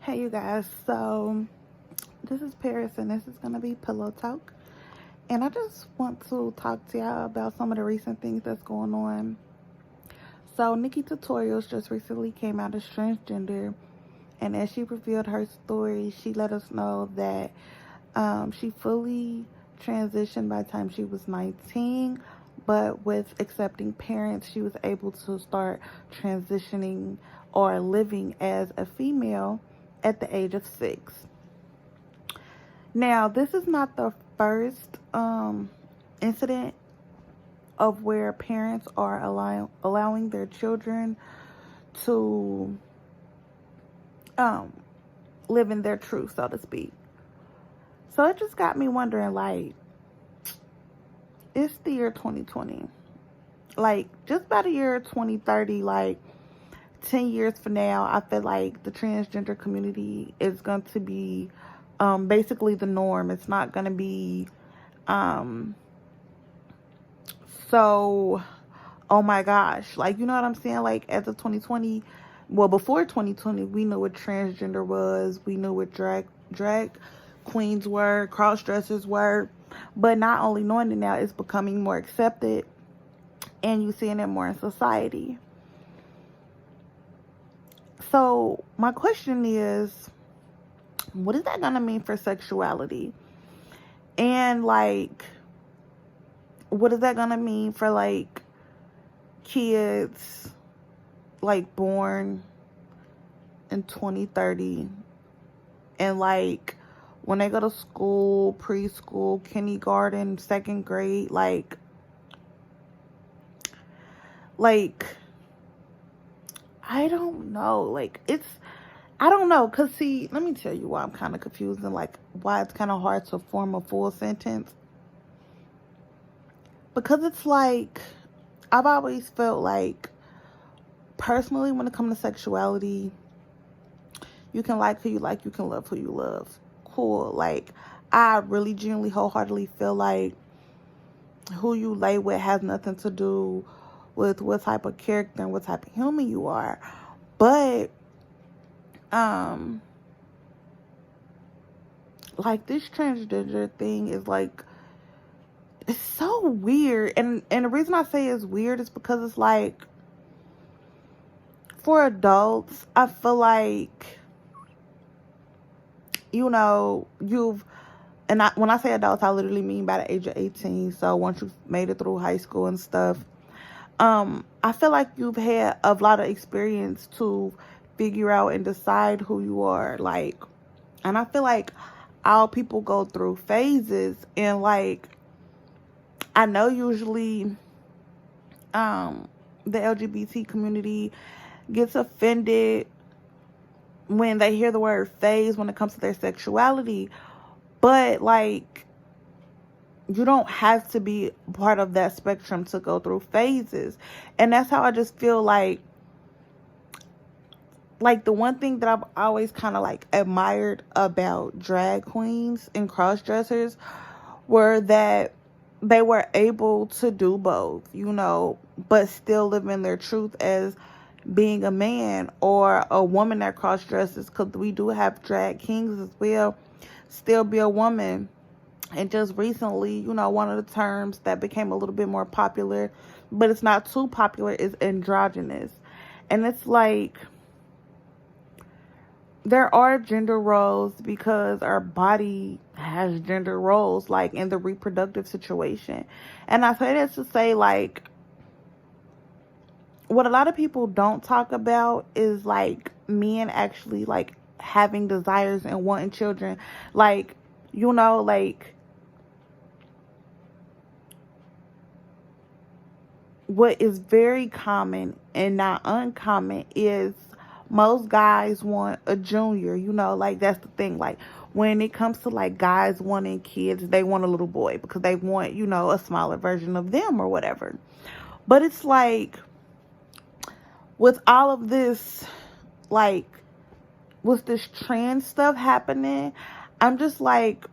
Hey you guys, so this is Paris and this is gonna be Pillow Talk. And I just want to talk to y'all about some of the recent things that's going on. So Nikki Tutorials just recently came out as transgender, and as she revealed her story, she let us know that she fully transitioned by the time she was 19, but with accepting parents, she was able to start transitioning or living as a female at the age of 6. Now, this is not the first incident of where parents are allowing their children to um, live in their truth, so to speak. So it just got me wondering, like, it's the year 2020. Like, just by the year 2030, like, 10 years from now, I feel like the transgender community is going to be basically the norm. It's not going to be um, so, oh my gosh. Like, you know what I'm saying? Like, as of 2020, well, before 2020, we knew what transgender was. We knew what drag queens were, cross dressers were. But not only knowing it now, it's becoming more accepted, and you seeing it more in society. So my question is, what is that gonna mean for sexuality? And like, what is that gonna mean for like kids like born in 2030, and like when they go to school, preschool, kindergarten, second grade, like I don't know. Like, I don't know. Because, see, let me tell you why I'm kind of confused and, like, why it's kind of hard to form a full sentence. Because it's like, I've always felt like, personally, when it comes to sexuality, you can like who you like, you can love who you love. Cool. Like, I really genuinely, wholeheartedly feel like who you lay with has nothing to do with what type of character and what type of human you are. But like, this transgender thing is like, it's so weird. And the reason I say it's weird is because it's like, for adults, I feel like, you know, when I say adults, I literally mean by the age of 18. So once you've made it through high school and stuff, I feel like you've had a lot of experience to figure out and decide who you are. Like, and I feel like all people go through phases, and like, I know usually the LGBT community gets offended when they hear the word phase when it comes to their sexuality, but like, you don't have to be part of that spectrum to go through phases. And that's how I just feel like the one thing that I've always kind of like admired about drag queens and cross dressers were that they were able to do both, you know, but still live in their truth as being a man or a woman that cross dresses, because we do have drag kings as well, still be a woman. And just recently, you know, one of the terms that became a little bit more popular, but it's not too popular, is androgynous. And it's like, there are gender roles because our body has gender roles, like in the reproductive situation. And I say that to say, like, what a lot of people don't talk about is like men actually like having desires and wanting children. Like, you know, like, what is very common and not uncommon is most guys want a junior, you know, like, that's the thing. Like, when it comes to like guys wanting kids, they want a little boy because they want, you know, a smaller version of them or whatever. But it's like, with all of this, like, with this trans stuff happening, I'm just like,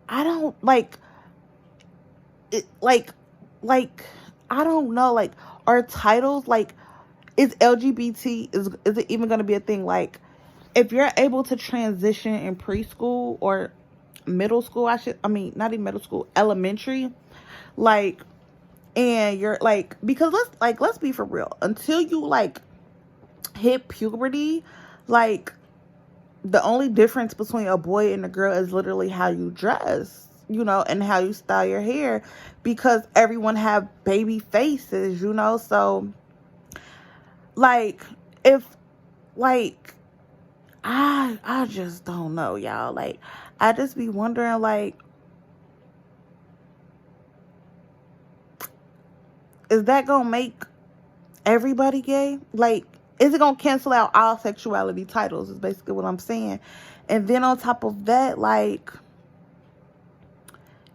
I don't like it, like I don't know, like, our titles, like, is LGBT, is it even going to be a thing? Like, if you're able to transition in preschool or middle school, I mean, not even middle school, elementary, like, and you're like, because let's be for real, until you like hit puberty, like, the only difference between a boy and a girl is literally how you dress, and how you style your hair, because everyone have baby faces, so like, if like, I just don't know, y'all. Like, I just be wondering, like, is that gonna make everybody gay? Like, is it gonna cancel out all sexuality titles, is basically what I'm saying. And then on top of that, like,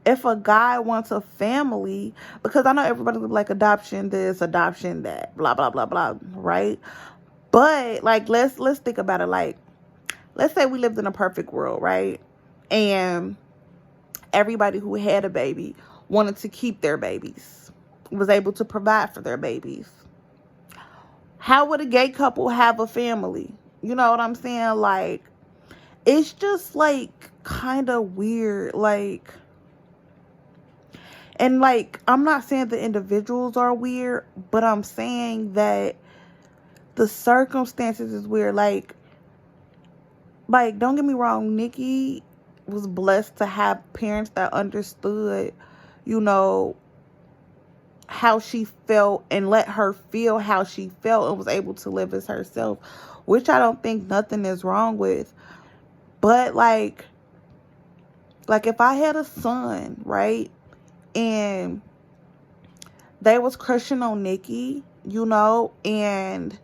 if a guy wants a family, because I know everybody would like adoption this, adoption that, blah blah blah blah, right? But like, let's think about it. Like, let's say we lived in a perfect world, right? And everybody who had a baby wanted to keep their babies, was able to provide for their babies. How would a gay couple have a family? You know what I'm saying? Like, it's just like kind of weird. Like, and like, I'm not saying the individuals are weird, but I'm saying that the circumstances is weird. Like, don't get me wrong, Nikki was blessed to have parents that understood, how she felt, and let her feel how she felt, and was able to live as herself, which I don't think nothing is wrong with. But like if I had a son, right, and they was crushing on Nikki, and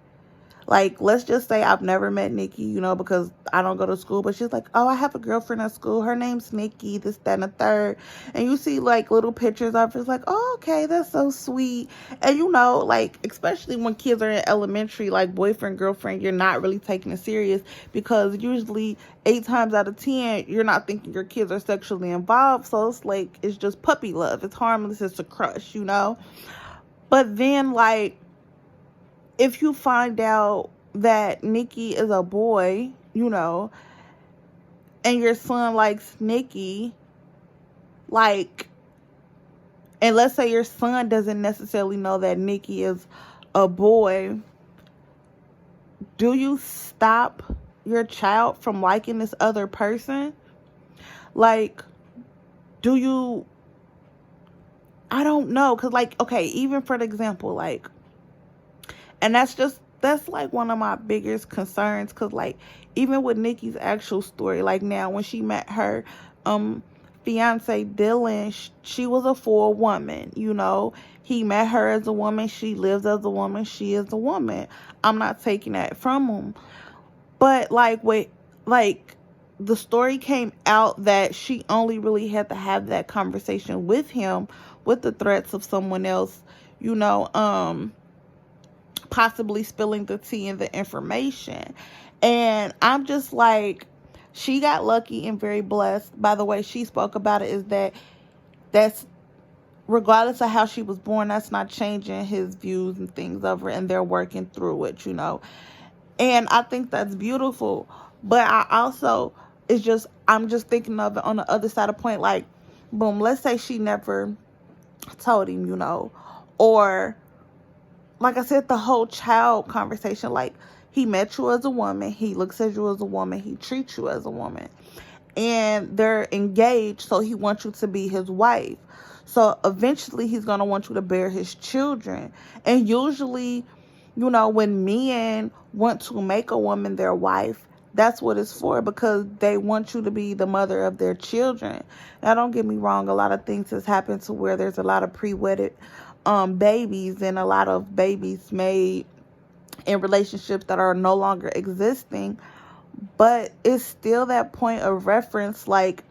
like, let's just say I've never met Nikki, because I don't go to school, but she's like, oh, I have a girlfriend at school, her name's Nikki, this, that, and the third. And you see like little pictures of her, it's like, oh, okay, that's so sweet. And like, especially when kids are in elementary, like boyfriend, girlfriend, you're not really taking it serious, because usually 8 times out of 10, you're not thinking your kids are sexually involved. So it's like, it's just puppy love. It's harmless. It's a crush, But then, like, if you find out that Nikki is a boy, and your son likes Nikki, like, and let's say your son doesn't necessarily know that Nikki is a boy, do you stop your child from liking this other person? Like, do you, I don't know, because like, okay, even for the example, like, and that's like one of my biggest concerns, because like, even with Nikki's actual story, like, now when she met her fiance Dylan, she was a full woman, he met her as a woman, she lives as a woman, she is a woman. I'm not taking that from him, but like, the story came out that she only really had to have that conversation with him, with the threats of someone else, possibly spilling the tea and the information. And I'm just like, she got lucky and very blessed. By the way, she spoke about it, is that's regardless of how she was born, that's not changing his views and things of her, and they're working through it, and I think that's beautiful. But I also, I'm just thinking of it on the other side of the point. Like, boom, let's say she never told him, or like I said, the whole child conversation, like, he met you as a woman, he looks at you as a woman, he treats you as a woman, and they're engaged, so he wants you to be his wife. So eventually he's going to want you to bear his children. And usually, when men want to make a woman their wife, that's what it's for, because they want you to be the mother of their children. Now, don't get me wrong, a lot of things has happened to where there's a lot of pre-wedded babies, and a lot of babies made in relationships that are no longer existing. But it's still that point of reference, like,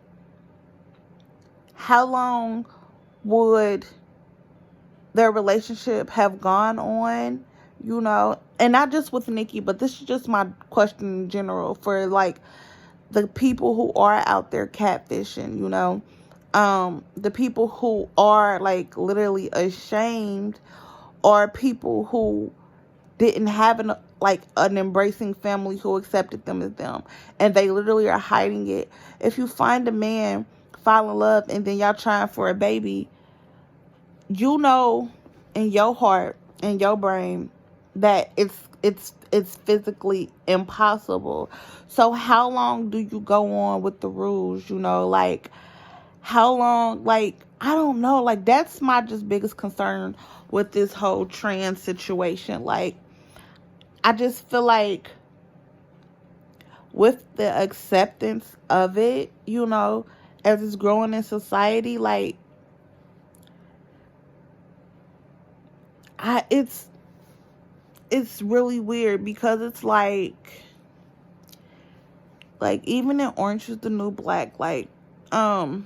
how long would their relationship have gone on, and not just with Nikki, but this is just my question in general for like the people who are out there catfishing, the people who are like literally ashamed, or people who didn't have an embracing family who accepted them as them, and they literally are hiding it. If you find a man, fall in love, and then y'all trying for a baby, you know in your heart, in your brain, that it's physically impossible. So how long do you go on with the rules? Like, how long? Like, I don't know. Like, that's my just biggest concern with this whole trans situation. Like, I just feel like with the acceptance of it, as it's growing in society, like, it's really weird, because it's like even in Orange Is the New Black, like, that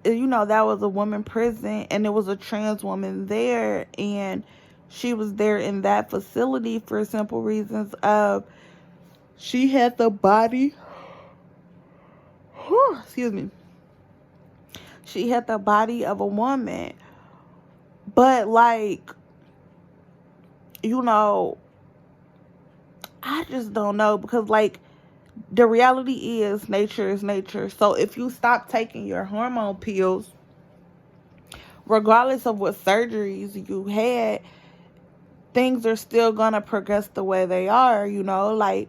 was a woman prison, and there was a trans woman there, and she was there in that facility for simple reasons of she had the body excuse me, she had the body of a woman. But like, I just don't know, because like, the reality is nature is nature. So if you stop taking your hormone pills, regardless of what surgeries you had, things are still gonna progress the way they are, like,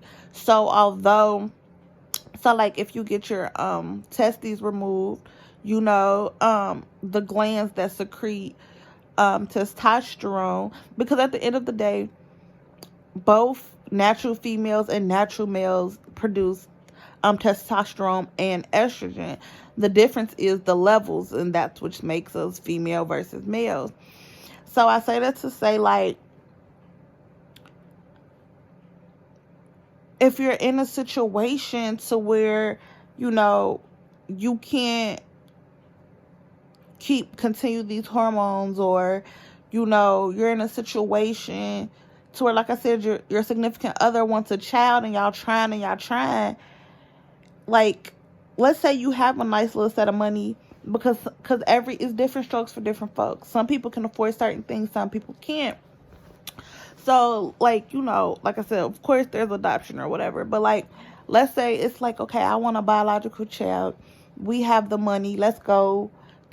like, if you get your testes removed, the glands that secrete testosterone, because at the end of the day, both natural females and natural males produce testosterone and estrogen. The difference is the levels, and that's which makes us female versus males. So I say that to say, like, if you're in a situation to where, you can't continue these hormones, or, you're in a situation to where, like I said, your significant other wants a child, and y'all trying, like, let's say you have a nice little set of money, because it's different strokes for different folks. Some people can afford certain things, some people can't. So, like, like I said, of course there's adoption or whatever, but like, let's say it's like, okay, I want a biological child. We have the money. Let's go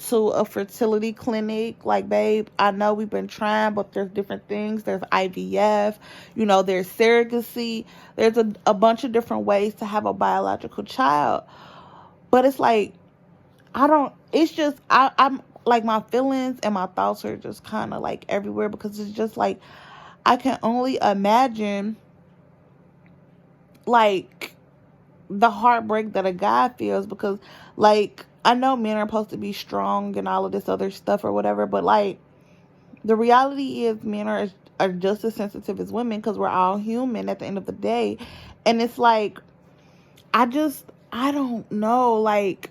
to a fertility clinic. Like, babe, I know we've been trying, but there's different things. There's IVF, there's surrogacy. There's a bunch of different ways to have a biological child. But it's like, I'm like, my feelings and my thoughts are just kind of like everywhere, because it's just like, I can only imagine, like, the heartbreak that a guy feels, because, like, I know men are supposed to be strong and all of this other stuff or whatever, but like, the reality is men are just as sensitive as women, because we're all human at the end of the day. And it's like, I don't know, like,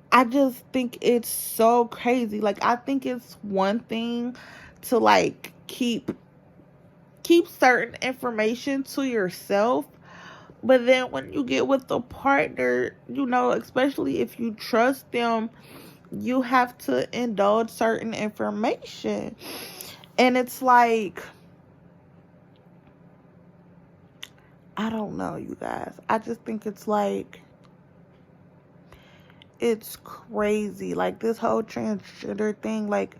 I just think it's so crazy. Like, I think it's one thing to like keep certain information to yourself, but then when you get with a partner, especially if you trust them, you have to indulge certain information. And it's like, I don't know, you guys. I just think it's like, it's crazy. Like, this whole transgender thing, like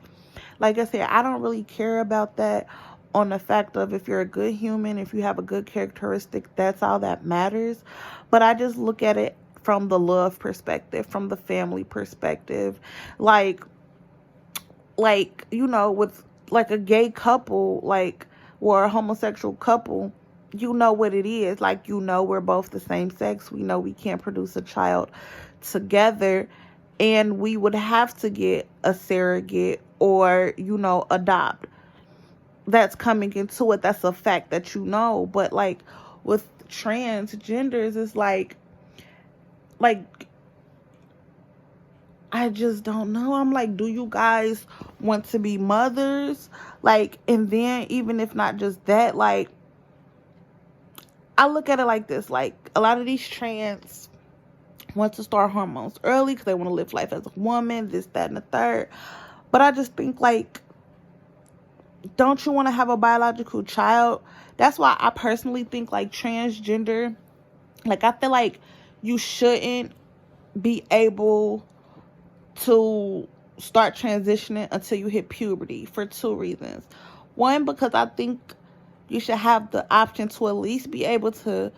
I said, I don't really care about that, on the fact of, if you're a good human, if you have a good characteristic, that's all that matters. But I just look at it from the love perspective, from the family perspective. Like, with like a gay couple, like, or a homosexual couple, you know what it is. Like, we're both the same sex. We know we can't produce a child together, and we would have to get a surrogate, or, adopt. That's coming into it. That's a fact that But like, with transgenders, it's like I just don't know. I'm like, do you guys want to be mothers? Like, and then, even if not just that, like, I look at it like this. Like, a lot of these trans want to start hormones early because they want to live life as a woman, this, that, and the third. But I just think, like, don't you want to have a biological child? That's why I personally think like transgender, like I feel like you shouldn't be able to start transitioning until you hit puberty for two reasons. One, because I think you should have the option to at least be able to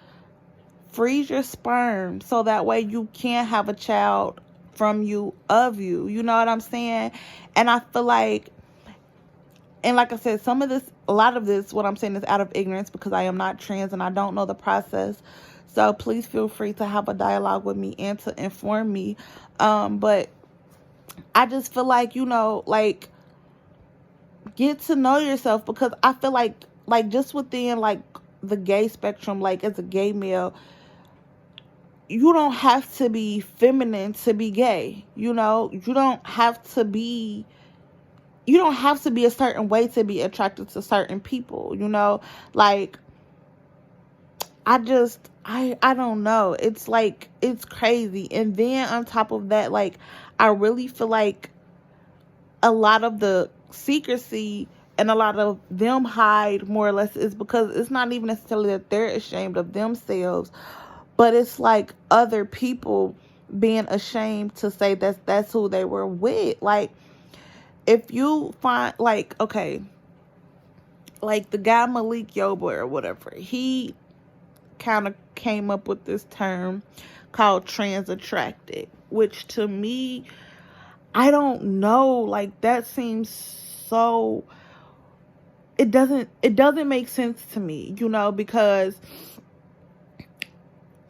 freeze your sperm so that way you can have a child from you, of you. You know what I'm saying? And I feel like, and like I said, a lot of this, what I'm saying is out of ignorance because I am not trans and I don't know the process. So please feel free to have a dialogue with me and to inform me. But I just feel like, like, get to know yourself, because I feel like just within like the gay spectrum, like as a gay male, you don't have to be feminine to be gay. You don't have to be a certain way to be attracted to certain people. Like, I don't know. It's like, it's crazy. And then on top of that, like, I really feel like a lot of the secrecy and a lot of them hide, more or less, is because it's not even necessarily that they're ashamed of themselves, but it's like other people being ashamed to say that's who they were with. Like, if you find, like, okay, like the guy Malik Yoba or whatever, he kind of came up with this term called trans attracted, which to me, I don't know, like, that seems so, it doesn't make sense to me, because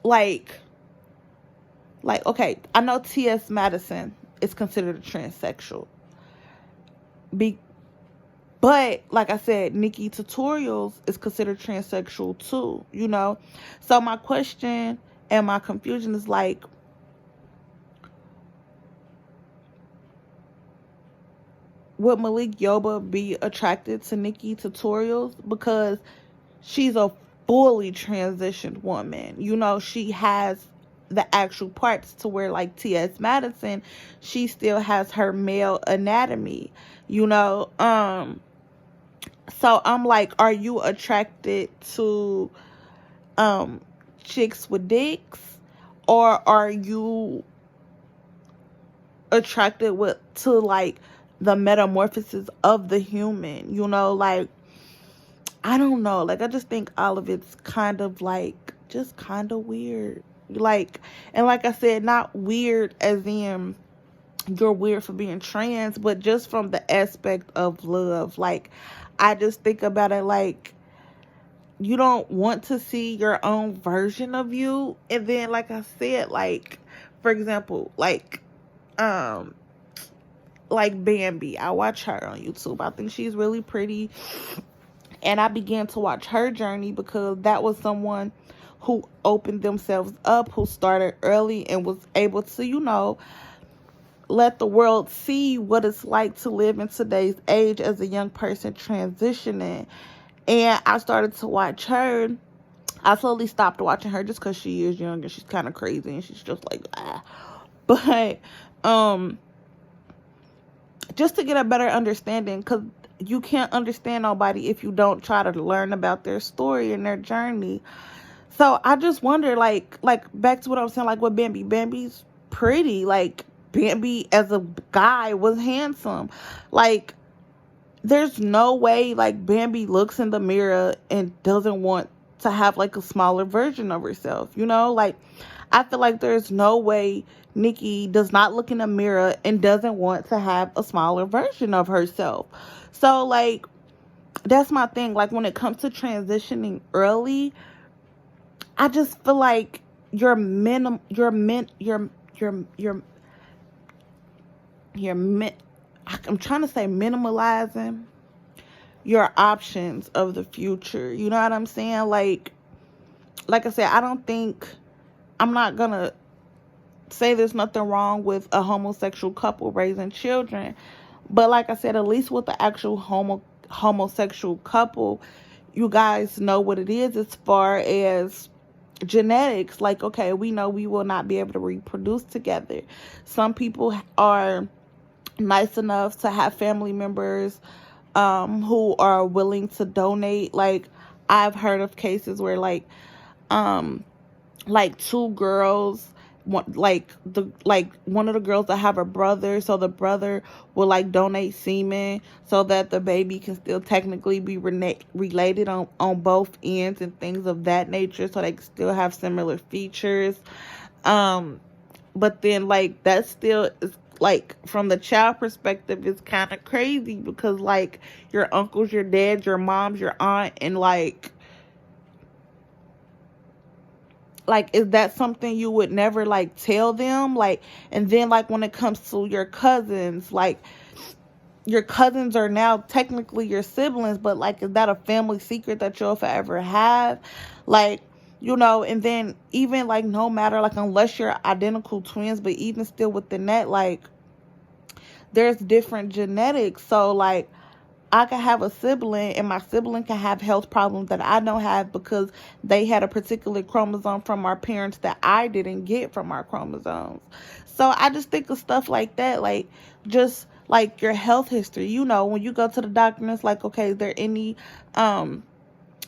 like, okay, I know T.S. Madison is considered a transsexual. But, like I said, Nikki Tutorials is considered transsexual too, So my question and my confusion is like, would Malik Yoba be attracted to Nikki Tutorials? Because she's a fully transitioned woman. She has the actual parts to where, like, T.S. Madison, she still has her male anatomy, So I'm like, are you attracted to chicks with dicks, or are you attracted to like the metamorphosis of the human? Like, I don't know. Like, I just think all of it's kind of like just kind of weird. Like, and like I said, not weird as in you're weird for being trans, but just from the aspect of love. Like, I just think about it like, you don't want to see your own version of you. And then, like I said, like, for example, like Bambi, I watch her on YouTube. I think she's really pretty, and I began to watch her journey because that was someone who opened themselves up, who started early and was able to, let the world see what it's like to live in today's age as a young person transitioning. And I started to watch her. I slowly stopped watching her just because she is young and she's kind of crazy and she's just like, ah. But just to get a better understanding, because you can't understand nobody if you don't try to learn about their story and their journey. So I just wonder, like back to what I was saying, like with Bambi. Bambi's pretty. Like, Bambi as a guy was handsome. Like, there's no way like Bambi looks in the mirror and doesn't want to have like a smaller version of herself. Like, I feel like there's no way Nikki does not look in the mirror and doesn't want to have a smaller version of herself. So, like, that's my thing. Like, when it comes to transitioning early, I just feel like I'm trying to say minimalizing your options of the future. You know what I'm saying? Like I said, I'm not gonna say there's nothing wrong with a homosexual couple raising children, but like I said, at least with the actual homosexual couple, you guys know what it is as far as genetics. Like, okay, we know we will not be able to reproduce together. Some people are nice enough to have family members who are willing to donate. Like, I've heard of cases where um two girls, one of the girls that have a brother, so the brother will like donate semen so that the baby can still technically be related on both ends and things of that nature, so they can still have similar features. um but then, like, that still is, like, from the child perspective, is kind of crazy, because like your uncles, your dads, your moms, your aunt, and like, is that something you would never like tell them? Like, and then, like, when it comes to your cousins, like, your cousins are now technically your siblings, but like, is that a family secret that you'll forever have? Like, and then, even like, no matter, like, unless you're identical twins, but even still within that, like, there's different genetics. So like, I could have a sibling, and my sibling can have health problems that I don't have, because they had a particular chromosome from our parents that I didn't get from our chromosomes. So I just think of stuff like that, like, just like your health history. When you go to the doctor, and it's like, okay, is there any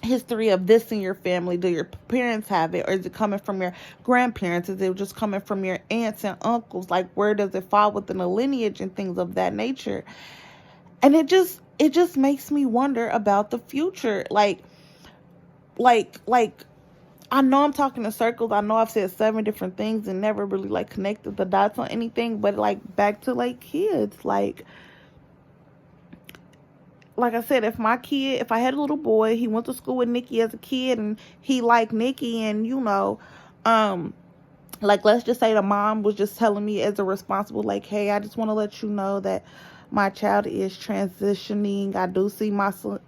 history of this in your family? Do your parents have it, or is it coming from your grandparents? Is it just coming from your aunts and uncles? Like, where does it fall within the lineage and things of that nature? And it just makes me wonder about the future. Like I know I'm talking in circles. I know I've said 7 different things and never really like connected the dots on anything, but like, back to like kids, like I said, if I had a little boy, he went to school with Nikki as a kid, and he liked Nikki, and um like, let's just say the mom was just telling me as a responsible, like, hey, I just want to let you know that my child is transitioning. I do see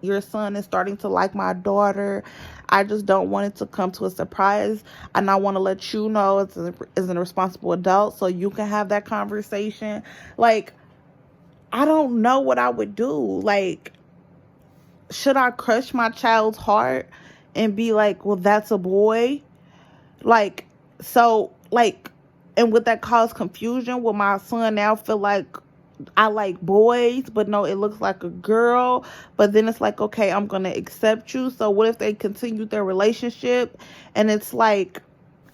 your son is starting to like my daughter. I just don't want it to come to a surprise, and I want to let you know as a responsible adult, so you can have that conversation. Like, I don't know what I would do. Like, should I crush my child's heart and be like, well, that's a boy? Like, so, like, and would that cause confusion? Will my son now feel like I like boys, but no, it looks like a girl? But then it's like, okay, I'm going to accept you. So what if they continue their relationship? And it's like,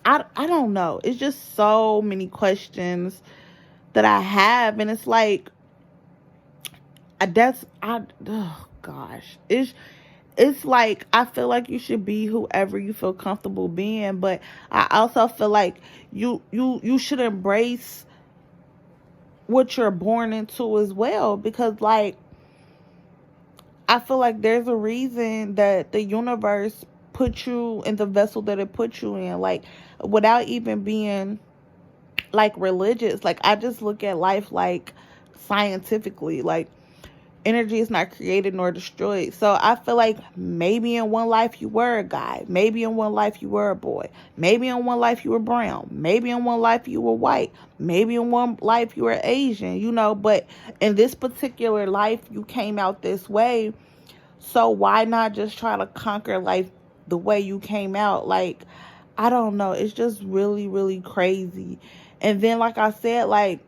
I don't know. It's just so many questions that I have. And it's like, oh gosh. It's like, I feel like you should be whoever you feel comfortable being, but I also feel like you should embrace what you're born into as well, because like, I feel like there's a reason that the universe put you in the vessel that it put you in, like, without even being like religious. Like, I just look at life like scientifically, like, energy is not created nor destroyed. So I feel like maybe in one life you were a guy. Maybe in one life you were a boy. Maybe in one life you were brown. Maybe in one life you were white. Maybe in one life you were Asian, but in this particular life you came out this way. So why not just try to conquer life the way you came out? Like, I don't know. It's just really, really crazy. And then, like I said, like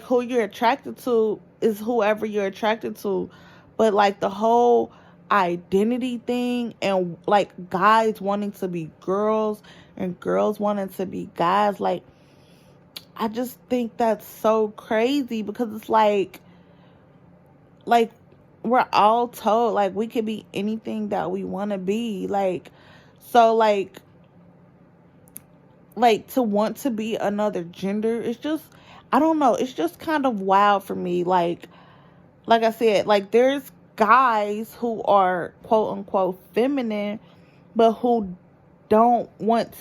who you're attracted to is whoever you're attracted to, but like the whole identity thing, and like guys wanting to be girls and girls wanting to be guys, like, I just think that's so crazy, because it's like we're all told like we could be anything that we want to be, like, so like to want to be another gender, it's just, I don't know, it's just kind of wild for me. Like I said, like, there's guys who are quote unquote feminine, but who don't want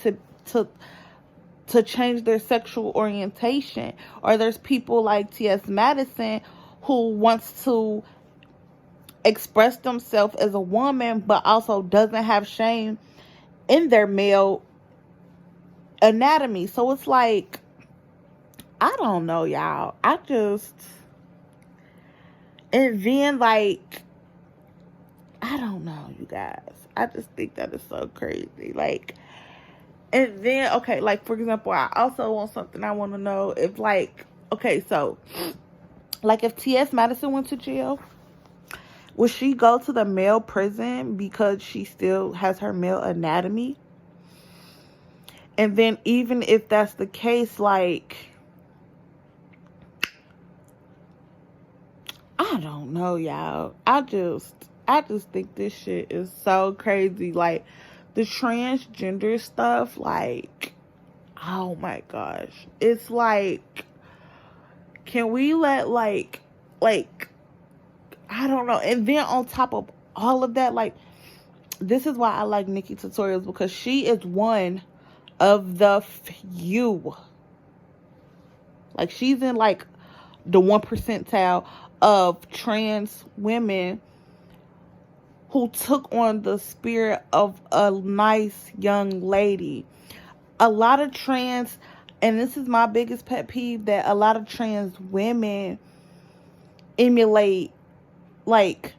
to change their sexual orientation. Or there's people like T.S. Madison who wants to express themselves as a woman, but also doesn't have shame in their male anatomy. So it's like, I don't know, y'all. And then, like, I don't know, you guys. I just think that is so crazy. Like, and then, okay, like, for example, I also want something, I want to know if, like, okay, so, like, if T.S. Madison went to jail, Would she go to the male prison because she still has her male anatomy? And then even if that's the case, like, I don't know, y'all. I just think this shit is so crazy. Like, the transgender stuff, like, oh my gosh. It's like, can we let, like, I don't know. And then on top of all of that, like, this is why I like Nikki Tutorials, because she is one of the few. Like, she's in, like, the 1 percentile of trans women who took on the spirit of a nice young lady. A lot of trans, and this is my biggest pet peeve, that a lot of trans women emulate, like,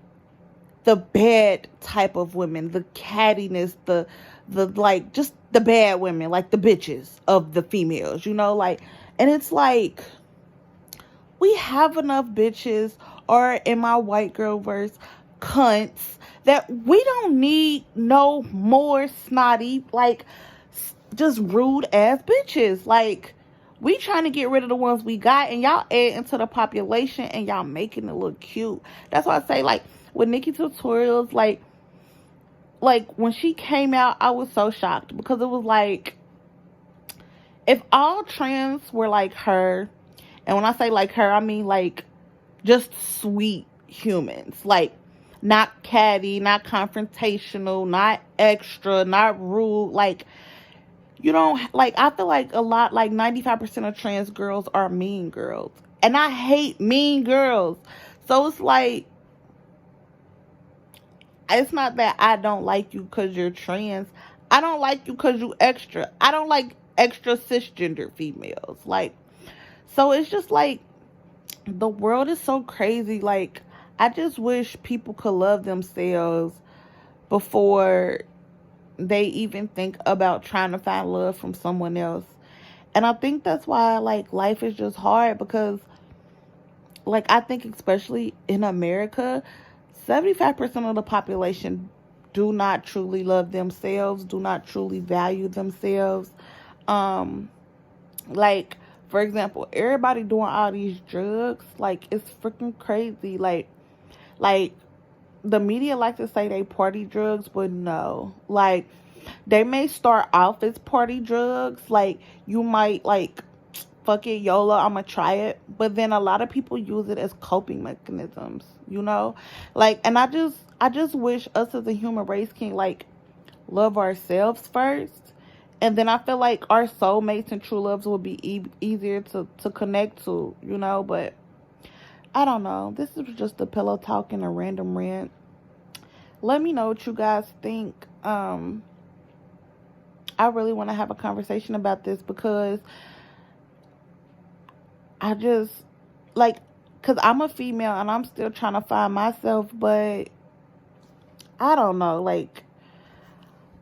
the bad type of women, the cattiness, the like, just the bad women, like the bitches of the females, you know, like, and it's like, we have enough bitches, or in my white girl verse, cunts, that we don't need no more snotty, like, just rude ass bitches. Like, we trying to get rid of the ones we got, and y'all add into the population, and y'all making it look cute. That's why I say, like, with Nikki Tutorials, like when she came out, I was so shocked, because it was like, if all trans were like her, and when I say like her, I mean like just sweet humans, like not catty, not confrontational, not extra, not rude, like, you don't, like, I feel like a lot, like 95% of trans girls are mean girls, and I hate mean girls. So it's like, it's not that I don't like you because you're trans. I don't like you because you extra. I don't like extra cisgender females. Like, so it's just like, the world is so crazy. Like, I just wish people could love themselves before they even think about trying to find love from someone else. And I think that's why, like, life is just hard, because, like, I think especially in America, 75% of the population do not truly love themselves, do not truly value themselves. Like, for example, everybody doing all these drugs, like, it's freaking crazy. Like the media like to say they party drugs, but no. Like, they may start off as party drugs. Like, you might, like, fuck it, YOLO, I'm gonna try it. But then a lot of people use it as coping mechanisms, you know? Like, and I just wish us as a human race can, like, love ourselves first. And then I feel like our soulmates and true loves will be easier to connect to, you know? But I don't know. This is just a pillow talk and a random rant. Let me know what you guys think. I really want to have a conversation about this, because I just, like, because I'm a female and I'm still trying to find myself, but I don't know, like,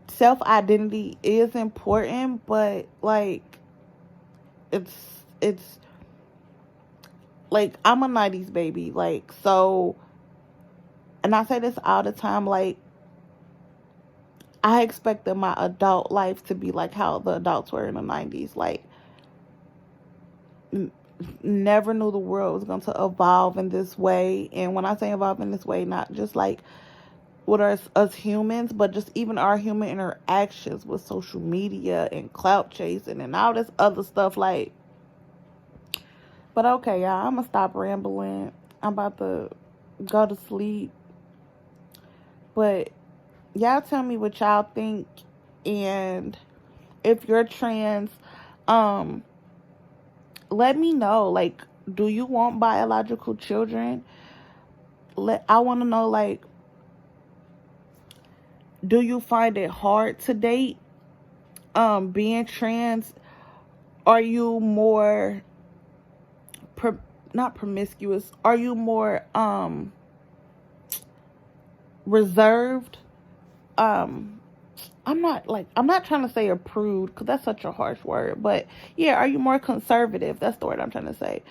self-identity is important, but, like, it's, like, I'm a 90s baby, like, so, and I say this all the time, like, I expected my adult life to be like how the adults were in the 90s, like, never knew the world was going to evolve in this way. And when I say evolve in this way, not just like with us humans, but just even our human interactions with social media and clout chasing and all this other stuff. Like, but okay, y'all, I'm gonna stop rambling. I'm about to go to sleep. But y'all tell me what y'all think, and if you're trans, let me know. Like, do you want biological children? I want to know, like, do you find it hard to date? Being trans, are you more not promiscuous? Are you more reserved? I'm not trying to say a prude, because that's such a harsh word, but yeah, are you more conservative? That's the word I'm trying to say.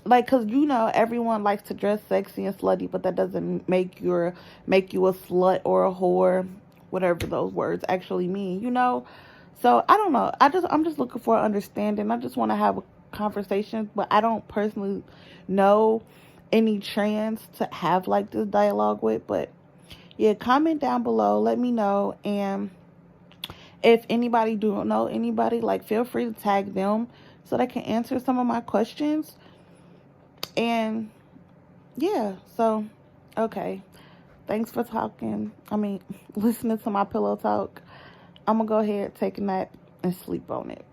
like, cause you know everyone likes to dress sexy and slutty, but that doesn't make you a slut or a whore, whatever those words actually mean, you know. So I don't know. I'm just looking for understanding. I just want to have a conversation, but I don't personally know any trans to have like this dialogue with. But yeah, comment down below. Let me know, and if anybody do know anybody, like feel free to tag them so they can answer some of my questions. And yeah, so okay. Thanks for talking. I mean, listening to my pillow talk. I'm gonna go ahead, take a nap, and sleep on it.